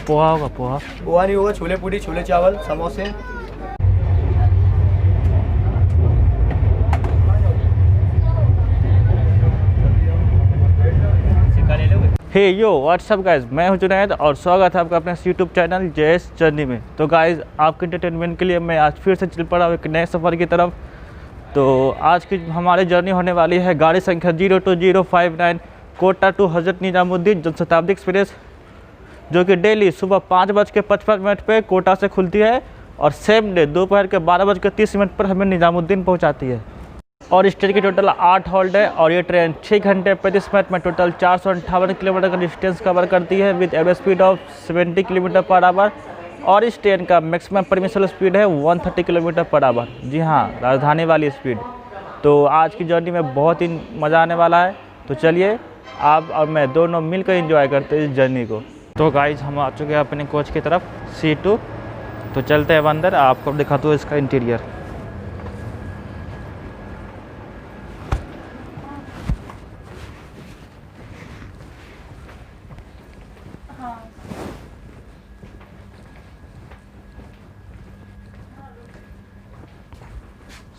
पोहा होगा, पोहा पोहा नहीं होगा, छोले पूरी, छोले चावल, समोसे। हे यो व्हाट्सअप गाइज, मैं हूं जुनैद और स्वागत है आपका अपने यूट्यूब चैनल जेएस जर्नी में। तो गाइज आपके एंटरटेनमेंट के लिए मैं आज फिर से चल पड़ा हूँ एक नए सफ़र की तरफ। तो आज की हमारी जर्नी होने वाली है गाड़ी संख्या 02059 कोटा टू हज़रत निजामुद्दीन जनशताब्दी एक्सप्रेस, जो कि डेली सुबह 5:55 पे कोटा से खुलती है और सेम डे दोपहर के 12:30 पर हमें निजामुद्दीन पहुँचाती है। और इस ट्रेन की टोटल 8 हॉल्ट है और ये ट्रेन 6 घंटे 35 मिनट में टोटल 458 किलोमीटर का डिस्टेंस कवर करती है with average speed of 70 kilometre per hour. और इस ट्रेन का मैक्सिमम परमिशनल स्पीड है 130 किलोमीटर पर आवर। जी हाँ, राजधानी वाली स्पीड। तो आज की जर्नी में बहुत ही मज़ा आने वाला है। तो चलिए आप और मैं दोनों मिलकर एंजॉय करते हैं इस जर्नी को। तो गाइज हम आ चुके हैं अपने कोच की तरफ C2। तो चलते हैं अंदर, आपको दिखाता हूँ इसका इंटीरियर।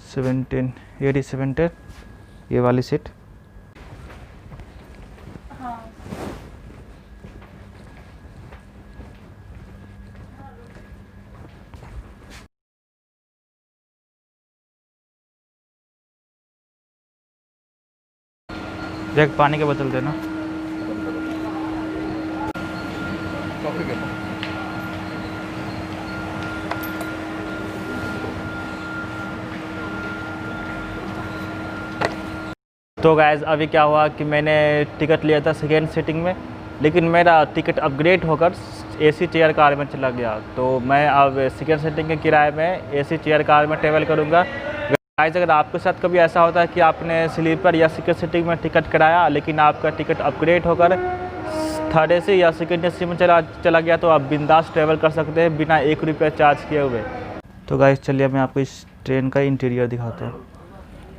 सेवेंटीन 87 ये वाली सीट। एक पानी की बोतल देना। कॉफी के तो गाइज़ अभी क्या हुआ कि मैंने टिकट लिया था सेकेंड सीटिंग में, लेकिन मेरा टिकट अपग्रेड होकर AC चेयर कार में चला गया। तो मैं अब सेकेंड सीटिंग के किराए में AC चेयर कार में ट्रेवल करूँगा। गाइज़ अगर आपके साथ कभी ऐसा होता है कि आपने स्लीपर या सेकेंड सीटिंग में टिकट कराया लेकिन आपका टिकट अपग्रेड होकर थर्ड AC या सेकेंड AC में चला गया, तो आप बिंदास ट्रैवल कर सकते हैं बिना 1 रुपया चार्ज किए हुए। तो गाइज़ चलिए मैं आपको इस ट्रेन का इंटीरियर दिखाता हूँ।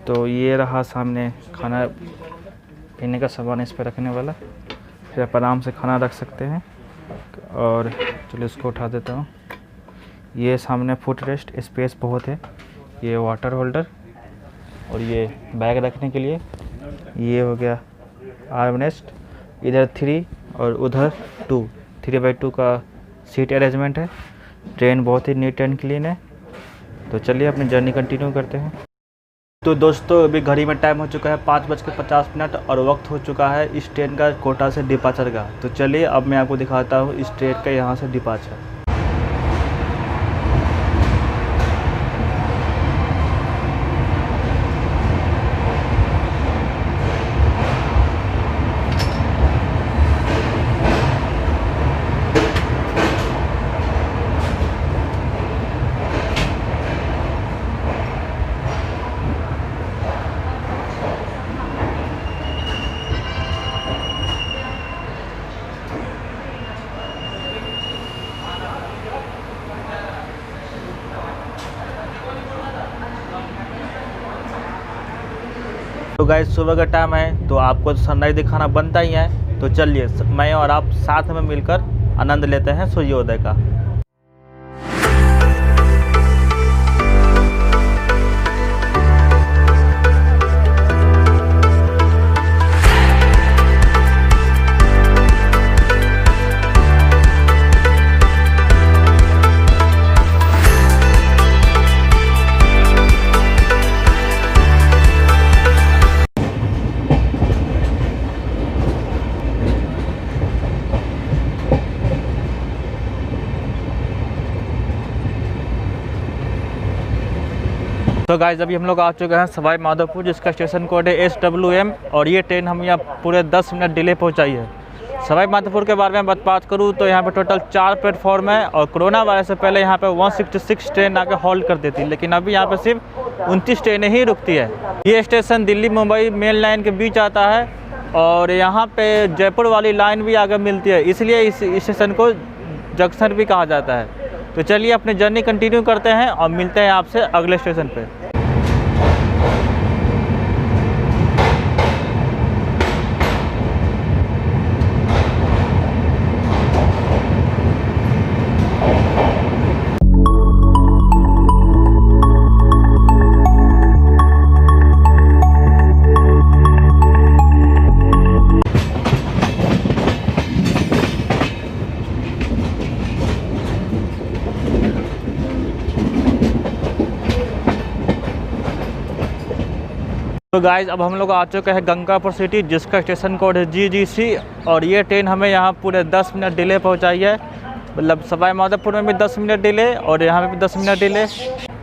तो ये रहा सामने खाना पीने का सामान इस पर रखने वाला, फिर आप आराम से खाना रख सकते हैं। और चलिए इसको उठा देता हूँ। ये सामने फुट रेस्ट स्पेस बहुत है। ये वाटर होल्डर और ये बैग रखने के लिए। ये हो गया आर्मरेस्ट, इधर 3 और उधर 2, 3/2 का सीट अरेंजमेंट है। ट्रेन बहुत ही नीट एंड क्लीन है। तो चलिए अपनी जर्नी कंटिन्यू करते हैं। तो दोस्तों अभी घड़ी में टाइम हो चुका है 5:50 और वक्त हो चुका है इस ट्रेन का कोटा से डिपार्चर का। तो चलिए अब मैं आपको दिखाता हूँ इस ट्रेन का यहाँ से डिपार्चर। तो गाइस सुबह का टाइम है तो आपको तो सनराइज दिखाना बनता ही है। तो चलिए मैं और आप साथ में मिलकर आनंद लेते हैं सूर्योदय का। तो गाइस अभी हम लोग आ चुके हैं सवाई माधोपुर, जिसका स्टेशन कोड है SWM। और ये ट्रेन हम यहाँ पूरे 10 मिनट डिले पहुँचाई है। सवाई माधोपुर के बारे में बात करूँ तो यहाँ पे टोटल 4 प्लेटफॉर्म है और कोरोना वायरस से पहले यहाँ पे 166 ट्रेन आके होल्ड कर देती, लेकिन अभी यहाँ पे सिर्फ 29 ट्रेनें ही रुकती है। ये station Delhi Mumbai main line के बीच आता है और यहाँ पे जयपुर वाली लाइन भी आगे मिलती है, इसलिए इस स्टेशन को जंक्शन भी कहा जाता है। तो चलिए अपनी जर्नी कंटिन्यू करते हैं और मिलते हैं आपसे अगले स्टेशन पे। तो गाइज अब हम लोग आ चुके हैं गंगापुर सिटी, जिसका स्टेशन कोड है GGC। और ये ट्रेन हमें यहाँ पूरे 10 मिनट डिले पहुँचाई है। मतलब सवाई माधोपुर में भी 10 मिनट डिले और यहाँ पे भी 10 मिनट डिले।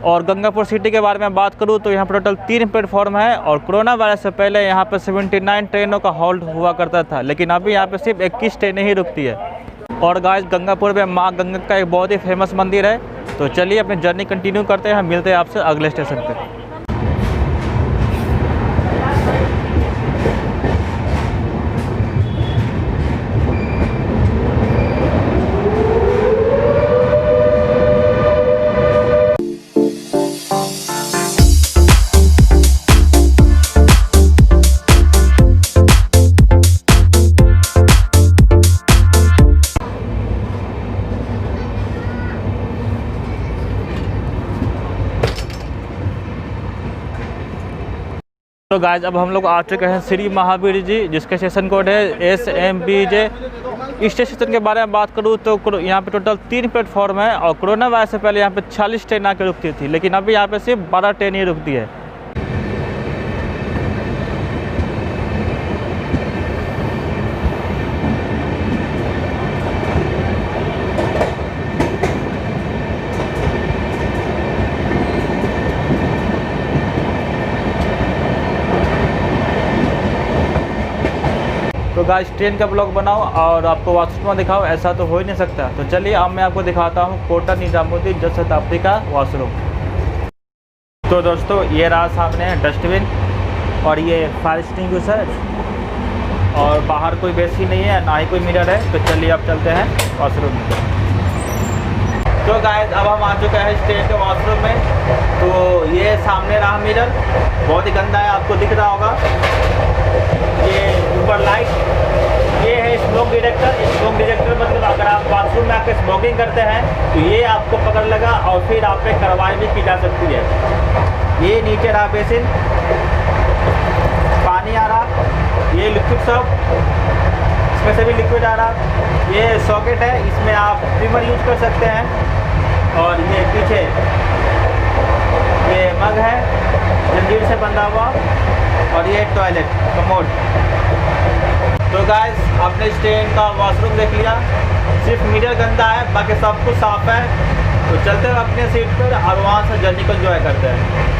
और गंगापुर सिटी के बारे में बात करूँ तो यहाँ पर टोटल 3 प्लेटफॉर्म है। और कोरोना वायरस से पहले यहाँ पर 79 ट्रेनों का हॉल्ट हुआ करता था, लेकिन अभी यहाँ पर सिर्फ 21 ट्रेनें ही रुकती है। और गाइस गंगापुर में माँ गंगा का एक बहुत ही फेमस मंदिर है। तो चलिए अपनी जर्नी कंटिन्यू करते हैं, मिलते हैं आपसे अगले स्टेशन पे। तो गाइज अब हम लोग आ चुके हैं श्री महावीर जी, जिसका स्टेशन कोड है SMBJ। इस स्टेशन के बारे में बात करूँ तो यहाँ पे टोटल 3 प्लेटफॉर्म है। और कोरोना वायरस से पहले यहाँ पे 40 ट्रेन आके रुकती थी, लेकिन अभी यहाँ पे सिर्फ 12 ट्रेन ही रुकती है। तो गाइस ट्रेन का ब्लॉग बनाओ और आपको वॉशरूम दिखाओ, ऐसा तो हो ही नहीं सकता। तो चलिए अब मैं आपको दिखाता हूँ कोटा निजामुद्दीन जन शताब्दी का वॉशरूम। तो दोस्तों ये रहा सामने डस्टबिन और ये फायर एक्सटिंग्विशर, और बाहर कोई बेसिन नहीं है, ना ही कोई मिरर है। तो चलिए अब चलते हैं वॉशरूम में। तो गाइस अब हम आ चुके हैं ट्रेन के वॉशरूम में। तो ये सामने रहा मिरर, बहुत ही गंदा है, आपको दिख रहा होगा। ये ऊपर लाइट, ये है स्मोक डिटेक्टर। स्मोक डिटेक्टर मतलब अगर आप बाथरूम में आकर स्मोकिंग करते हैं तो ये आपको पकड़ लगा और फिर आप पे कार्रवाई भी की जा सकती है। ये नीचे रहा बेसिन, पानी आ रहा, ये लिक्विड सब, इसमें से भी लिक्विड आ रहा। ये सॉकेट है, इसमें आप ट्रिमर यूज कर सकते हैं। और ये पीछे ये मग है जंजीर से बंधा हुआ, और ये टॉयलेट कमोड। तो गाइस आपने इस ट्रेन का वॉशरूम देख लिया, सिर्फ मिरर गंदा है, बाकी सब कुछ साफ है। तो चलते हैं अपने सीट पर और वहाँ से जर्नी को एंजॉय करते हैं।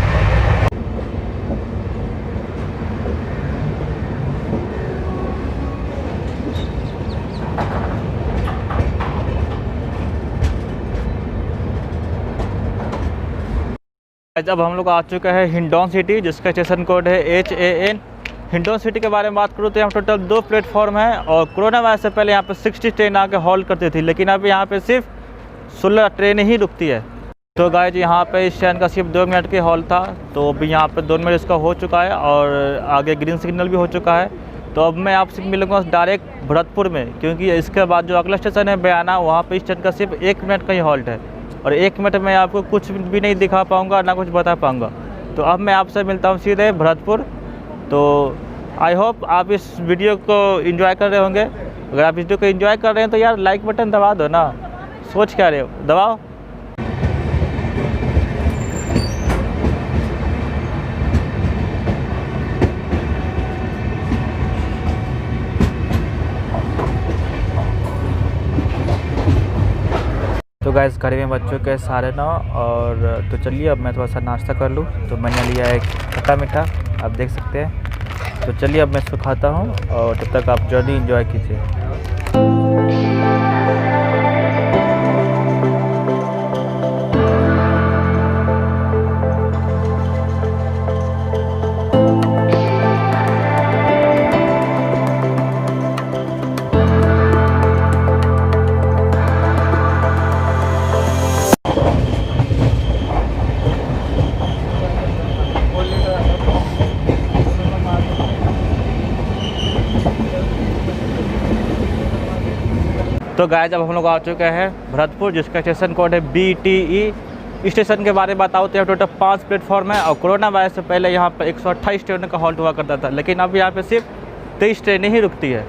अब हम लोग आ चुके हैं हिंडौन सिटी, जिसका स्टेशन कोड है HAN। हिंडौन सिटी के बारे में बात करूँ तो यहाँ टोटल 2 प्लेटफॉर्म है। और कोरोना वायरस से पहले यहाँ पे 60 ट्रेन आके हॉल्ट करती थी, लेकिन अभी यहाँ पे सिर्फ 16 ट्रेन ही रुकती है। तो गाइस यहाँ पे इस ट्रेन का सिर्फ 2 मिनट के हॉल्ट था, तो अभी यहाँ पे 2 मिनट इसका हो चुका है और आगे ग्रीन सिग्नल भी हो चुका है। तो अब मैं आपसे मिलूँगा डायरेक्ट भरतपुर में, क्योंकि इसके बाद जो अगला स्टेशन है बयाना, वहाँ पर इस ट्रेन का सिर्फ 1 मिनट का ही हॉल्ट है। और 1 मिनट में आपको कुछ भी नहीं दिखा पाऊँगा, ना कुछ बता पाऊँगा। तो अब मैं आपसे मिलता हूँ सीधे भरतपुर। तो आई होप आप इस वीडियो को एंजॉय कर रहे होंगे। अगर आप इस वीडियो को एंजॉय कर रहे हैं तो यार लाइक बटन दबा दो ना, सोच क्या रहे हो, दबाओ। तो गाइस घर में बज चुके हैं 9:30 और तो चलिए अब मैं थोड़ा सा नाश्ता कर लूँ। तो मैंने लिया एक खट्टा मीठा, आप देख सकते हैं। तो चलिए अब मैं इसको खाता हूँ और तब तक आप जर्नी एंजॉय कीजिए। तो गाइस अब हम लोग आ चुके हैं भरतपुर, जिसका स्टेशन कोड है BTE। स्टेशन के बारे में बताओ तो यहाँ टोटल 5 प्लेटफॉर्म है। और कोरोना वायरस से पहले यहाँ पर 128 ट्रेनों का हॉल्ट हुआ करता था, लेकिन अब यहाँ पे सिर्फ 23 ट्रेनें ही रुकती है।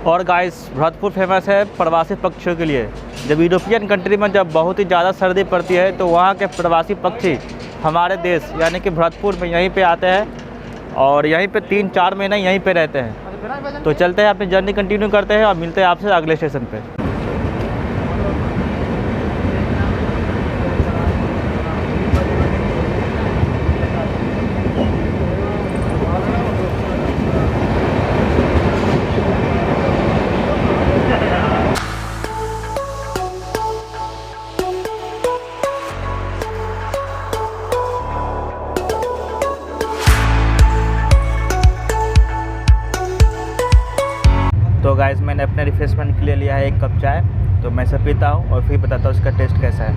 और गाइस भरतपुर फेमस है प्रवासी पक्षियों के लिए। जब यूरोपियन कंट्री में जब बहुत ही ज़्यादा सर्दी पड़ती है तो वहाँ के प्रवासी पक्षी हमारे देश यानी कि भरतपुर में यहीं पे आते हैं और यहीं पे 3-4 महीने यहीं पे रहते हैं। तो चलते हैं, अपनी जर्नी कंटिन्यू करते हैं और मिलते हैं आपसे अगले स्टेशन पे। तो गाइस मैंने अपने रिफ्रेशमेंट के लिए लिया है 1 कप चाय, तो मैं इसे पीता हूँ और फिर बताता हूँ इसका टेस्ट कैसा है।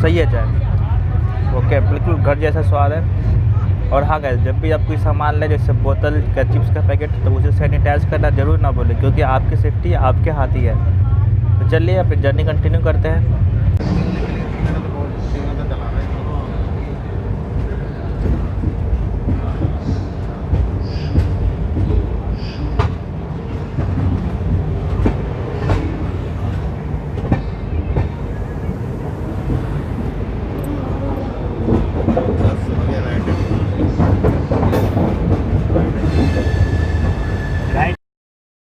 सही है चाय, ओके, बिल्कुल घर जैसा स्वाद है। और हाँ गाइस, जब भी आप कोई सामान लें जैसे बोतल या चिप्स का पैकेट, तो उसे सैनिटाइज करना ज़रूर ना भूलें, क्योंकि आपकी सेफ्टी आपके हाथ ही है। तो चलिए अपनी जर्नी कंटिन्यू करते हैं।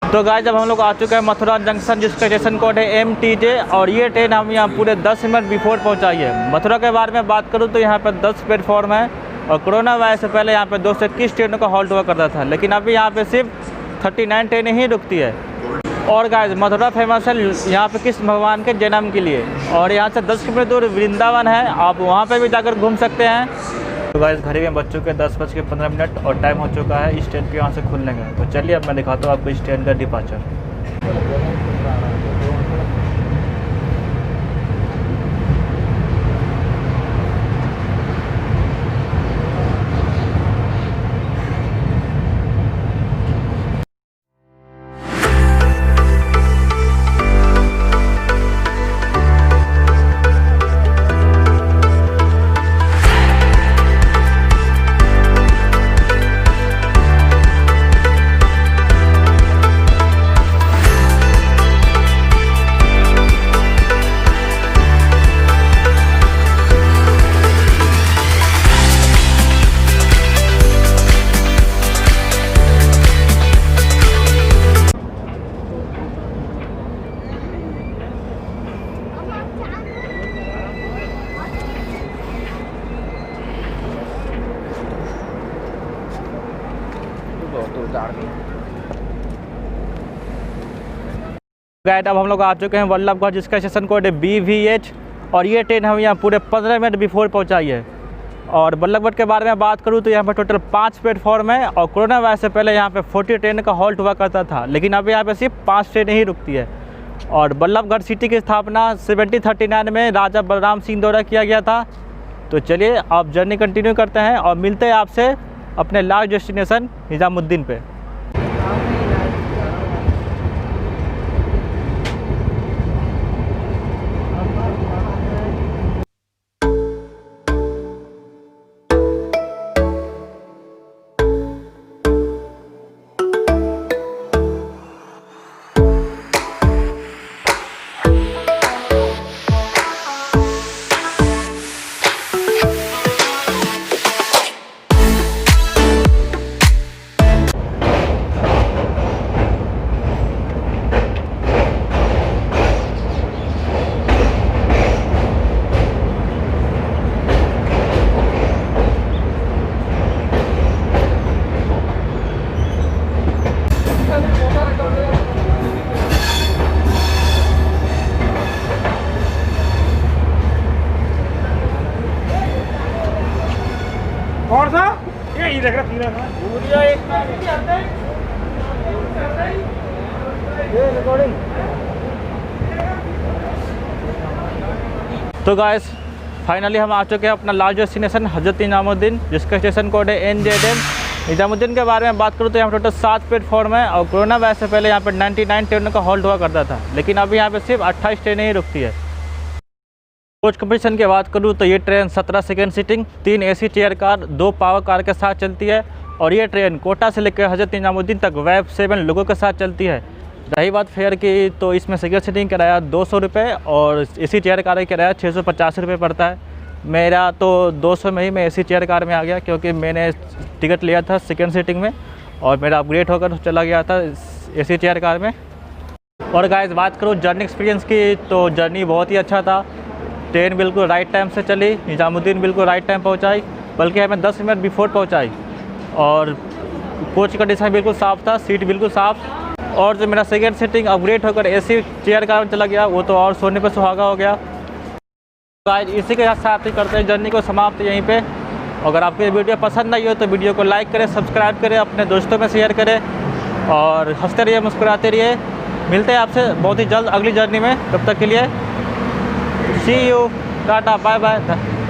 तो गाइस जब हम लोग आ चुके हैं मथुरा जंक्शन, जिसका स्टेशन कोड है MTJ, और ये ट्रेन हम यहाँ पूरे 10 मिनट बिफोर पहुँचाई है। मथुरा के बारे में बात करूँ तो यहाँ पर 10 प्लेटफॉर्म है और कोरोना वायरस से पहले यहाँ पे 221 ट्रेनों का हॉल्ट हुआ करता था, लेकिन अभी यहाँ पे सिर्फ 39 ट्रेनें ही रुकती है। और गाइस मथुरा फेमस है यहाँ पे कृष्ण भगवान के जन्म के लिए, और यहाँ से 10 किलोमीटर दूर वृंदावन है, आप वहाँ पे भी जाकर घूम सकते हैं। तो गाइस घड़ी में बज चुके 10:15 और टाइम हो चुका है इस ट्रेन के यहाँ से खुलने का। तो चलिए अब मैं दिखाता हूँ आपको इस ट्रेन का डिपार्चर। गाइस अब हम लोग आ चुके हैं वल्लभगढ़, जिसका स्टेशन कोड है BVH, और ये ट्रेन हम यहाँ पूरे 15 मिनट बिफोर पहुँचाई है। और वल्लभगढ़ के बारे में बात करूँ तो यहाँ पर टोटल 5 प्लेटफॉर्म है, और कोरोना वायरस से पहले यहाँ पे 40 ट्रेन का हॉल्ट हुआ करता था, लेकिन अभी यहाँ पे सिर्फ 5 ट्रेनें ही रुकती है। और वल्लभगढ़ सिटी की स्थापना 1739 में राजा बलराम सिंह द्वारा किया गया था। तो चलिए आप जर्नी कंटिन्यू करते हैं और मिलते हैं आपसे अपने लास्ट डेस्टिनेशन निज़ामुद्दीन पे। कौन सा ये देख रहा रिकॉर्डिंग। तो गाइस फाइनली हम आ चुके हैं अपना लास्ट डेस्टिनेशन हजरत निज़ामुद्दीन, जिसका स्टेशन कोड है NZM। निज़ामुद्दीन के बारे में बात करूँ तो यहाँ पर टोटल 7 प्लेटफॉर्म है, और कोरोना वायरस से पहले यहाँ पर 99 ट्रेनों का हॉल्ट हुआ करता था, लेकिन अभी यहाँ पे सिर्फ 28 ट्रेनें ही रुकती है। कोच कंपटीशन की बात करूँ तो ये train 17 second sitting, 3 AC chair car, 2 power car के साथ चलती है, और ये ट्रेन कोटा से लेकर हजरत निज़ामुद्दीन तक वैब 7 लोगों के साथ चलती है। रही बात फेयर की, तो इसमें सेकंड सीटिंग किराया 200 रुपये और एसी चेयर कार का किराया 650 रुपये पड़ता है। मेरा तो 200 में ही मैं एसी चेयर कार में आ गया, क्योंकि मैंने टिकट लिया था सेकंड सीटिंग में और मेरा अपग्रेड होकर चला गया था एसी चेयर कार में। और गाइस बात करूँ जर्नी एक्सपीरियंस की, तो जर्नी बहुत ही अच्छा था। ट्रेन बिल्कुल राइट टाइम से चली, निज़ामुद्दीन बिल्कुल राइट टाइम पहुंचाई, बल्कि हमें 10 मिनट बिफोर पहुंचाई। और कोच कंडीशन बिल्कुल साफ़ था, सीट बिल्कुल साफ़। और जो मेरा सेकंड सीटिंग अपग्रेड होकर एसी चेयर कार में चला गया, वो तो और सोने पे सुहागा हो गया। गाइस इसी के साथ ही करते हैं जर्नी को समाप्त यहीं पे। अगर आपको ये वीडियो पसंद आई हो तो वीडियो को लाइक करें, सब्सक्राइब करें, अपने दोस्तों में शेयर करें और हंसते रहिए, मुस्कुराते रहिए। मिलते हैं आपसे बहुत ही जल्द अगली जर्नी में। तब तक के लिए सी यू, टाटा, बाय बाय।